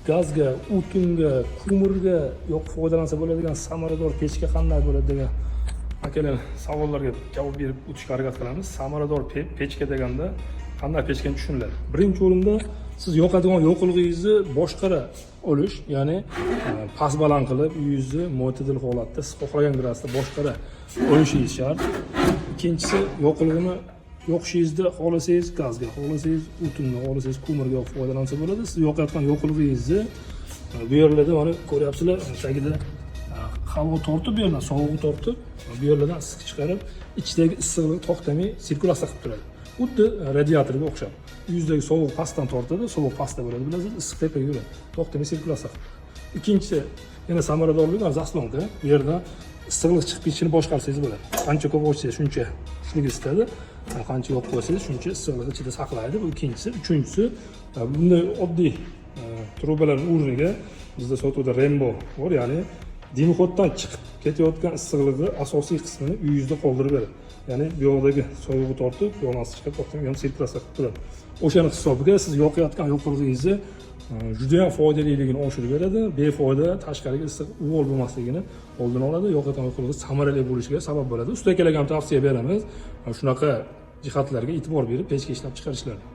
gazga, o'tinga, ko'mirga foydalansa bo'ladigan samarador pechka qanday bo'ladi degan akalar savollarga javob berib o'tishga harakat qilamiz. Samarador pechka deganda qanday pechkani tushuniladi? Birinchi o'rinda siz yoqadigan yoqilg'ingizni boshqara olish, ya'ni past baland qilib, uyingizni mo'tadil holatda, siz xohlagan gradusda boshqara olishingiz shart. Ikkinchisi, yoqilg'ini yoqishingizni xohlasangiz gazga, xohlasangiz o'tinga, xohlasangiz ko'mirga foydalansa bo'ladi. Siz yoqayotgan yoqilg'ingizni bu yerlarda mana ko'ryapsizlar, tagida havo tortib, bu yerdan sovuq tortib, bu yerlardan issiq chiqarib, ichdagi issiqlik to'xtamay sirkulyatsiya qilib turadi. Xuddi radiatorga o'xshab. Yuzdagi sovuq pastdan tortadi, sovuq pastda bo'ladi, bilasizlar, issiq tepaga yuradi. To'xtamay sirkulyatsiya qilib. Ikkinchisi, yana samaradorlik zaslonka. Bu yerda issiqlik chiqib ketishini boshqarsangiz bo'ladi. Qancha ko'p ochsangiz, shuncha ishlik istadi. Qancha yo'q qo'ysangiz, shuncha issiqlik ichida saqlaydi. Bu ikkinchisi. Uchinchisi, bunday oddiy trubalarning o'rniga bizda sotuvda Rainbow bor, ya'ni dimixoddan chiqib ketayotgan issiqlikni asosiy qismini uyingizda qoldirib beradi. Ya'ni bu yoqdagi sovuqni tortib, bu yoqdan chiqib to'xtamay ham sirkulyatsiya qilib turadi. O'shaning hisobiga siz yoqayotgan yoqilg'ingizni juda ham foydaliligini oshirib beradi. Befoyda tashqariga issiq uvol bo'lmasligini oldini oladi. Yoqayotgan yoqilg'i samarali bo'lishiga sabab bo'ladi. Ustakalarga ham tavsiya beramiz. Shunaqa jihatlarga e'tibor berib pechka ishlab chiqarishlarini.